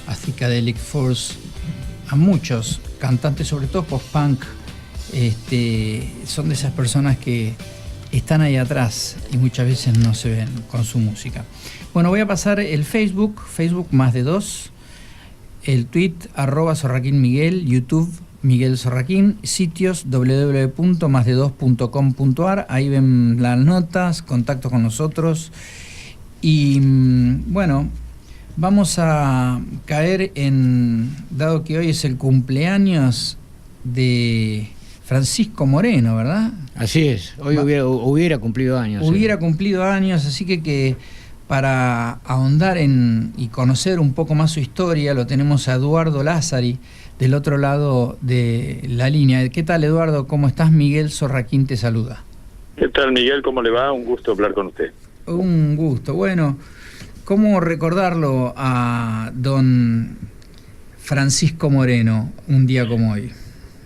a Psychedelic Furs, a muchos cantantes, sobre todo post-punk, son de esas personas que están ahí atrás y muchas veces no se ven con su música. Bueno, voy a pasar el Facebook más de 2, el tweet @sorraquinmiguel, YouTube Miguel Sorraquín, sitios www.masde2.com.ar, ahí ven las notas, contacto con nosotros y bueno, vamos a caer dado que hoy es el cumpleaños de Francisco Moreno, ¿verdad? Así es, hoy hubiera cumplido años. Hubiera cumplido años, así que para ahondar y conocer un poco más su historia, lo tenemos a Eduardo Lázari del otro lado de la línea. ¿Qué tal, Eduardo? ¿Cómo estás? Miguel Sorraquín te saluda. ¿Qué tal, Miguel? ¿Cómo le va? Un gusto hablar con usted. Un gusto. Bueno, ¿cómo recordarlo a don Francisco Moreno un día como hoy?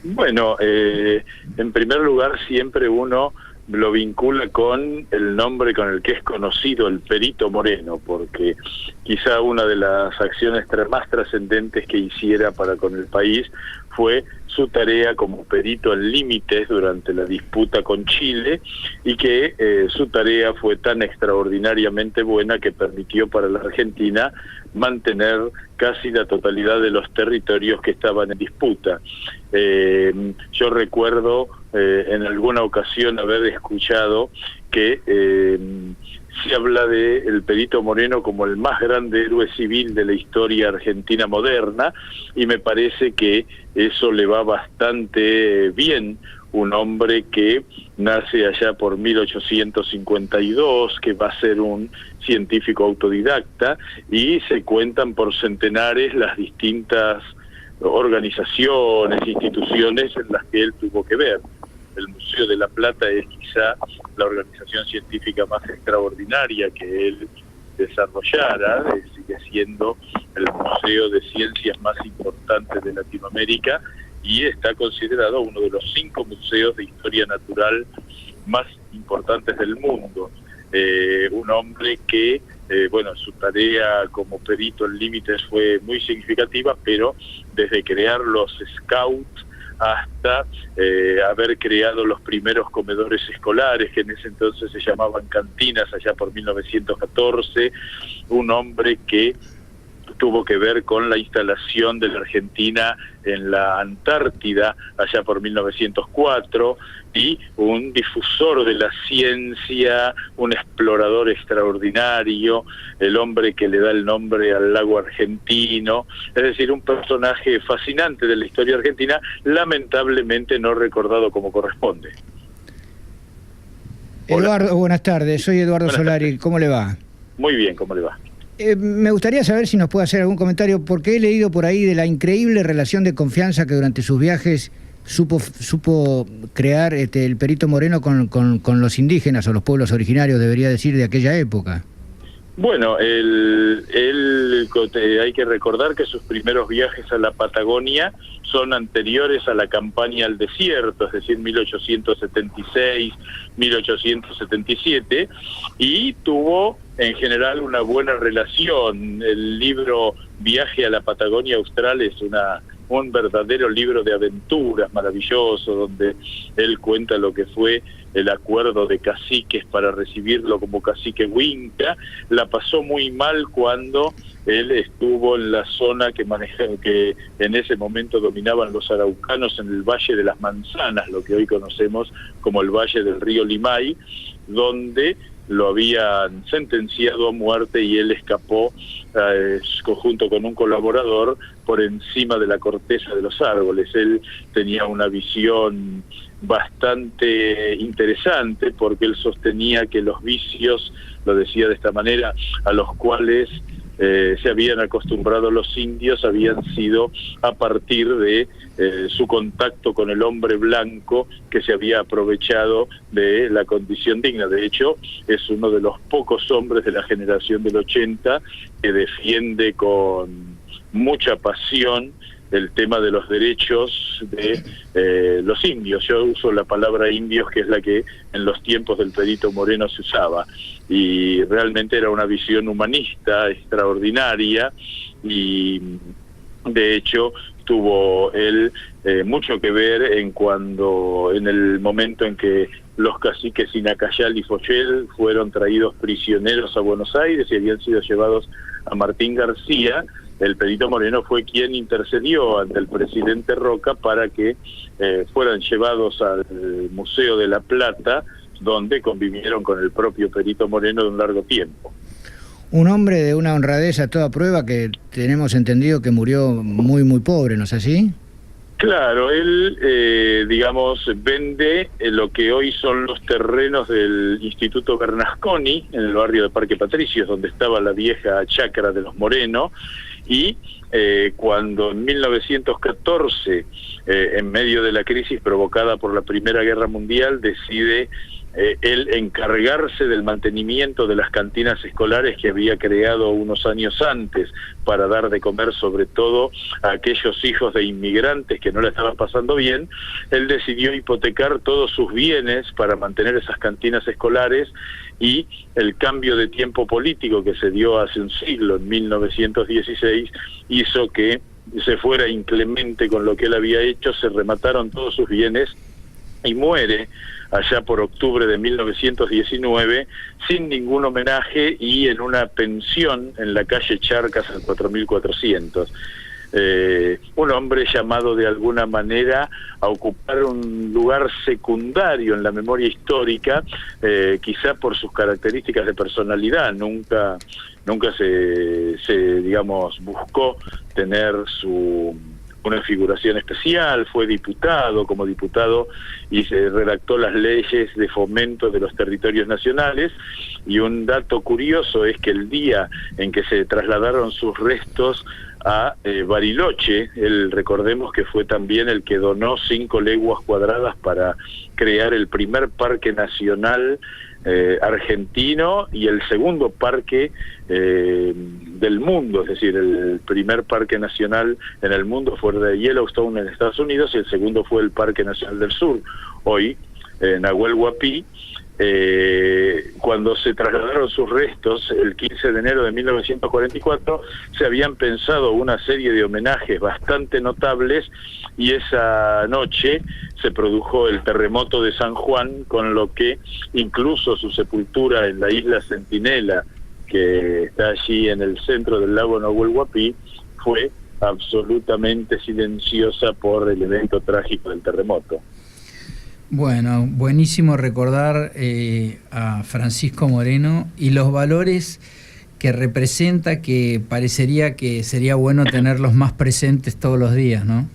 Bueno, en primer lugar, siempre uno lo vincula con el nombre con el que es conocido, el Perito Moreno, porque quizá una de las acciones más trascendentes que hiciera para con el país fue su tarea como perito en límites durante la disputa con Chile, y que su tarea fue tan extraordinariamente buena que permitió para la Argentina mantener casi la totalidad de los territorios que estaban en disputa. Yo recuerdo en alguna ocasión haber escuchado que se habla de el Perito Moreno como el más grande héroe civil de la historia argentina moderna, y me parece que eso le va bastante bien. Un hombre que nace allá por 1852, que va a ser un científico autodidacta, y se cuentan por centenares las distintas organizaciones, instituciones en las que él tuvo que ver. El Museo de La Plata es quizá la organización científica más extraordinaria que él desarrollara, sigue siendo el museo de ciencias más importante de Latinoamérica y está considerado uno de los 5 museos de historia natural más importantes del mundo. Un hombre que, su tarea como perito en límites fue muy significativa, pero desde crear los Scouts hasta haber creado los primeros comedores escolares, que en ese entonces se llamaban cantinas, allá por 1914, un hombre que tuvo que ver con la instalación de la Argentina en la Antártida, allá por 1904, y un difusor de la ciencia, un explorador extraordinario, el hombre que le da el nombre al lago argentino, es decir, un personaje fascinante de la historia argentina, lamentablemente no recordado como corresponde. Eduardo, buenas tardes, soy Eduardo Solari, ¿cómo le va? Muy bien, ¿cómo le va? Me gustaría saber si nos puede hacer algún comentario, porque he leído por ahí de la increíble relación de confianza que durante sus viajes supo crear el Perito Moreno con los indígenas o los pueblos originarios, debería decir, de aquella época. Bueno, hay que recordar que sus primeros viajes a la Patagonia son anteriores a la campaña al desierto, es decir, 1876, 1877, y tuvo en general una buena relación. El libro Viaje a la Patagonia Austral es un verdadero libro de aventuras maravilloso, donde él cuenta lo que fue el acuerdo de caciques para recibirlo como cacique Huinca. La pasó muy mal cuando él estuvo en la zona que en ese momento dominaban los araucanos, en el Valle de las Manzanas, lo que hoy conocemos como el Valle del Río Limay, donde lo habían sentenciado a muerte y él escapó junto con un colaborador por encima de la corteza de los árboles. Él tenía una visión bastante interesante, porque él sostenía que los vicios, lo decía de esta manera, a los cuales se habían acostumbrado los indios habían sido a partir de su contacto con el hombre blanco, que se había aprovechado de la condición digna. De hecho, es uno de los pocos hombres de la generación del 80 que defiende con mucha pasión el tema de los derechos de los indios. Yo uso la palabra indios, que es la que en los tiempos del Perito Moreno se usaba, y realmente era una visión humanista extraordinaria, y de hecho tuvo él mucho que ver en el momento en que los caciques Inacayal y Fochel fueron traídos prisioneros a Buenos Aires y habían sido llevados a Martín García. El Perito Moreno fue quien intercedió ante el presidente Roca para que fueran llevados al Museo de la Plata, donde convivieron con el propio Perito Moreno de un largo tiempo. Un hombre de una honradez a toda prueba, que tenemos entendido que murió muy, muy pobre, ¿no es así? Claro, él, digamos, vende lo que hoy son los terrenos del Instituto Bernasconi, en el barrio de Parque Patricios, donde estaba la vieja chacra de los Moreno, y cuando en 1914, en medio de la crisis provocada por la Primera Guerra Mundial, decide él encargarse del mantenimiento de las cantinas escolares que había creado unos años antes para dar de comer sobre todo a aquellos hijos de inmigrantes que no la estaban pasando bien. Él decidió hipotecar todos sus bienes para mantener esas cantinas escolares, y el cambio de tiempo político que se dio hace un siglo, en 1916, hizo que se fuera inclemente con lo que él había hecho, se remataron todos sus bienes y muere allá por octubre de 1919 sin ningún homenaje y en una pensión en la calle Charcas al 4400. Un hombre llamado de alguna manera a ocupar un lugar secundario en la memoria histórica, quizá por sus características de personalidad. Nunca se digamos, buscó tener una figuración especial. Fue diputado, como diputado, y se redactó las leyes de fomento de los territorios nacionales, y un dato curioso es que el día en que se trasladaron sus restos a Bariloche, recordemos que fue también el que donó 5 leguas cuadradas para crear el primer parque nacional argentino y el segundo parque del mundo, es decir, el primer parque nacional en el mundo fue el de Yellowstone en Estados Unidos y el segundo fue el Parque Nacional del Sur, hoy Nahuel Huapi. Cuando se trasladaron sus restos el 15 de enero de 1944, se habían pensado una serie de homenajes bastante notables, y esa noche se produjo el terremoto de San Juan, con lo que incluso su sepultura en la isla Centinela, que está allí en el centro del lago Nahuel Huapi, fue absolutamente silenciosa por el evento trágico del terremoto. Bueno, buenísimo recordar a Francisco Moreno y los valores que representa, que parecería que sería bueno tenerlos más presentes todos los días, ¿no?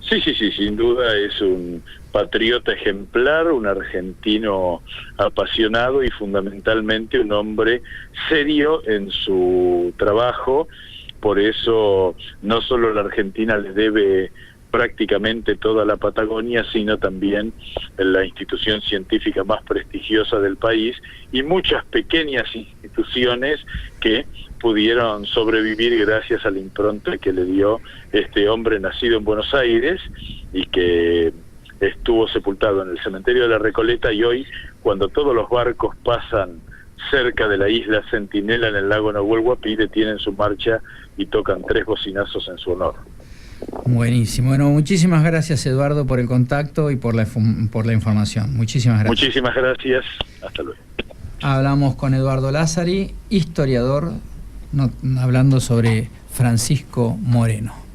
Sí, sin duda es un patriota ejemplar, un argentino apasionado y fundamentalmente un hombre serio en su trabajo. Por eso no solo la Argentina le debe prácticamente toda la Patagonia, sino también la institución científica más prestigiosa del país y muchas pequeñas instituciones que pudieron sobrevivir gracias a la impronta que le dio este hombre nacido en Buenos Aires y que estuvo sepultado en el cementerio de la Recoleta, y hoy, cuando todos los barcos pasan cerca de la isla Centinela en el lago Nahuel Huapi, detienen su marcha y tocan 3 bocinazos en su honor. Buenísimo. Bueno, muchísimas gracias, Eduardo, por el contacto y por la información. Muchísimas gracias. Muchísimas gracias. Hasta luego. Hablamos con Eduardo Lázari, historiador, hablando sobre Francisco Moreno.